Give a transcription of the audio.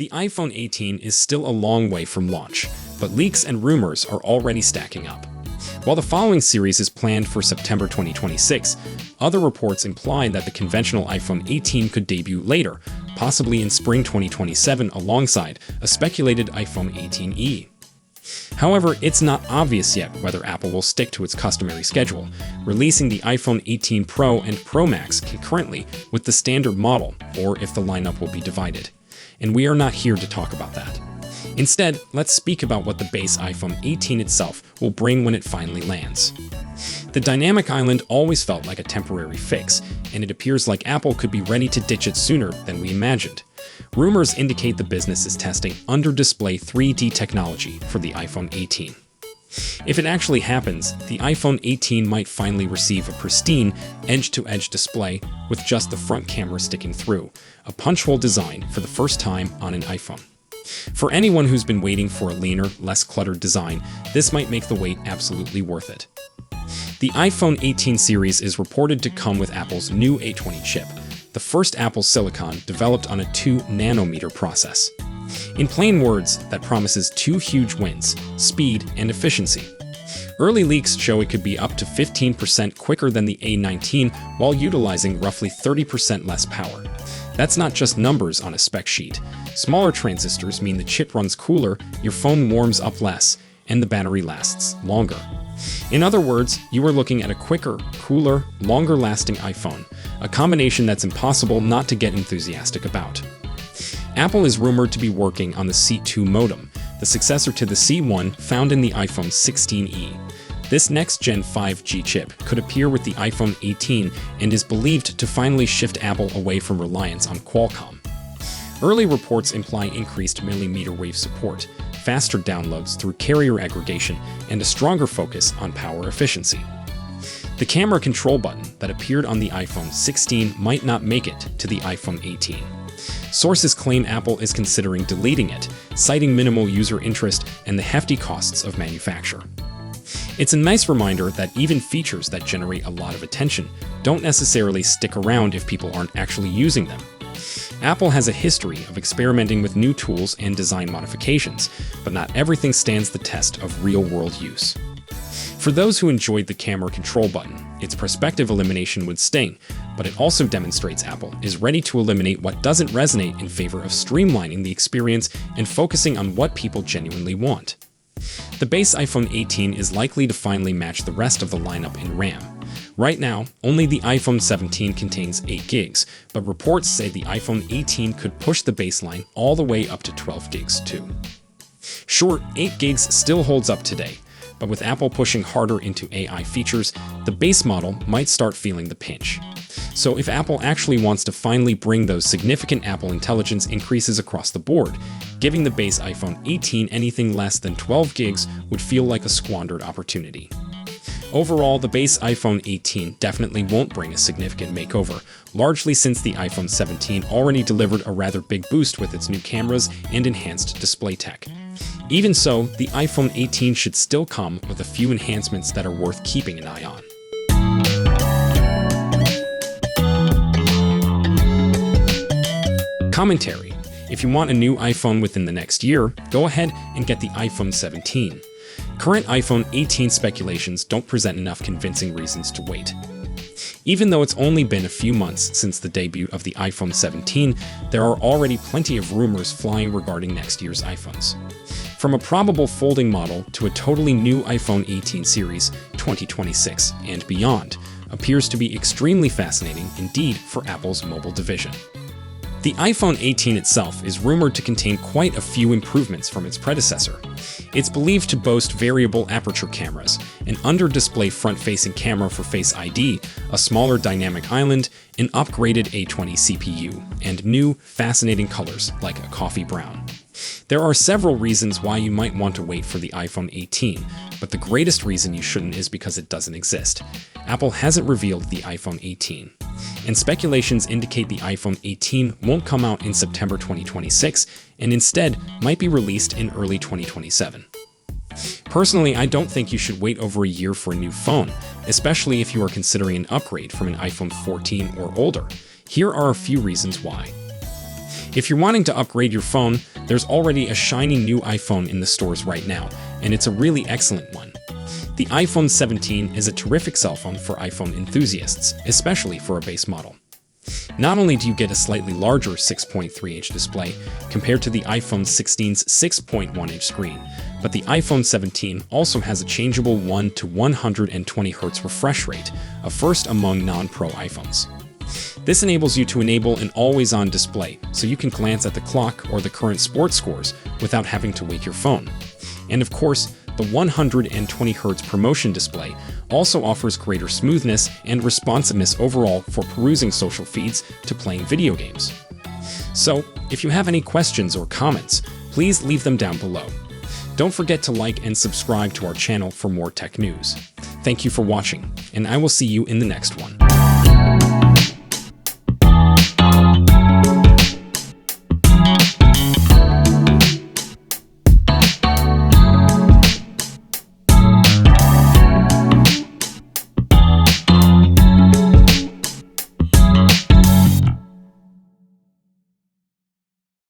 The iPhone 18 is still a long way from launch, but leaks and rumors are already stacking up. While the following series is planned for September 2026, other reports imply that the conventional iPhone 18 could debut later, possibly in spring 2027 alongside a speculated iPhone 18e. However, it's not obvious yet whether Apple will stick to its customary schedule, releasing the iPhone 18 Pro and Pro Max concurrently with the standard model, or if the lineup will be divided. And we are not here to talk about that. Instead, let's speak about what the base iPhone 18 itself will bring when it finally lands. The dynamic island always felt like a temporary fix, and it appears like Apple could be ready to ditch it sooner than we imagined. Rumors indicate the business is testing under-display 3D technology for the iPhone 18. If it actually happens, the iPhone 18 might finally receive a pristine edge-to-edge display with just the front camera sticking through, a punch-hole design for the first time on an iPhone. For anyone who's been waiting for a leaner, less cluttered design, this might make the wait absolutely worth it. The iPhone 18 series is reported to come with Apple's new A20 chip, the first Apple silicon developed on a 2-nanometer process. In plain words, that promises two huge wins: speed and efficiency. Early leaks show it could be up to 15% quicker than the A19 while utilizing roughly 30% less power. That's not just numbers on a spec sheet. Smaller transistors mean the chip runs cooler, your phone warms up less, and the battery lasts longer. In other words, you are looking at a quicker, cooler, longer-lasting iPhone, a combination that's impossible not to get enthusiastic about. Apple is rumored to be working on the C2 modem, the successor to the C1 found in the iPhone 16e. This next-gen 5G chip could appear with the iPhone 18 and is believed to finally shift Apple away from reliance on Qualcomm. Early reports imply increased millimeter wave support, faster downloads through carrier aggregation, and a stronger focus on power efficiency. The camera control button that appeared on the iPhone 16 might not make it to the iPhone 18. Sources claim Apple is considering deleting it, citing minimal user interest and the hefty costs of manufacture. It's a nice reminder that even features that generate a lot of attention don't necessarily stick around if people aren't actually using them. Apple has a history of experimenting with new tools and design modifications, but not everything stands the test of real-world use. For those who enjoyed the camera control button, its perspective elimination would sting, but it also demonstrates Apple is ready to eliminate what doesn't resonate in favor of streamlining the experience and focusing on what people genuinely want. The base iPhone 18 is likely to finally match the rest of the lineup in RAM. Right now, only the iPhone 17 contains 8 gigs, but reports say the iPhone 18 could push the baseline all the way up to 12 gigs too. Sure, 8 gigs still holds up today, but with Apple pushing harder into AI features, the base model might start feeling the pinch. So if Apple actually wants to finally bring those significant Apple Intelligence increases across the board, giving the base iPhone 18 anything less than 12 gigs would feel like a squandered opportunity. Overall, the base iPhone 18 definitely won't bring a significant makeover, largely since the iPhone 17 already delivered a rather big boost with its new cameras and enhanced display tech. Even so, the iPhone 18 should still come with a few enhancements that are worth keeping an eye on. Commentary: if you want a new iPhone within the next year, go ahead and get the iPhone 17. Current iPhone 18 speculations don't present enough convincing reasons to wait. Even though it's only been a few months since the debut of the iPhone 17, there are already plenty of rumors flying regarding next year's iPhones. From a probable folding model to a totally new iPhone 18 series, 2026 and beyond, appears to be extremely fascinating indeed for Apple's mobile division. The iPhone 18 itself is rumored to contain quite a few improvements from its predecessor. It's believed to boast variable aperture cameras, an under-display front-facing camera for Face ID, a smaller dynamic island, an upgraded A20 CPU, and new, fascinating colors like a coffee brown. There are several reasons why you might want to wait for the iPhone 18, but the greatest reason you shouldn't is because it doesn't exist. Apple hasn't revealed the iPhone 18. And speculations indicate the iPhone 18 won't come out in September 2026 and instead might be released in early 2027. Personally, I don't think you should wait over a year for a new phone, especially if you are considering an upgrade from an iPhone 14 or older. Here are a few reasons why. If you're wanting to upgrade your phone, There's already a shiny new iPhone in the stores right now, and it's a really excellent one. The iPhone 17 is a terrific cell phone for iPhone enthusiasts, especially for a base model. Not only do you get a slightly larger 6.3-inch display compared to the iPhone 16's 6.1-inch screen, but the iPhone 17 also has a changeable 1 to 120 Hz refresh rate, a first among non-Pro iPhones. This enables you to enable an always-on display, so you can glance at the clock or the current sports scores without having to wake your phone. And of course, the 120 Hz promotion display also offers greater smoothness and responsiveness overall for perusing social feeds to playing video games. So, if you have any questions or comments, please leave them down below. Don't forget to like and subscribe to our channel for more tech news. Thank you for watching, and I will see you in the next one.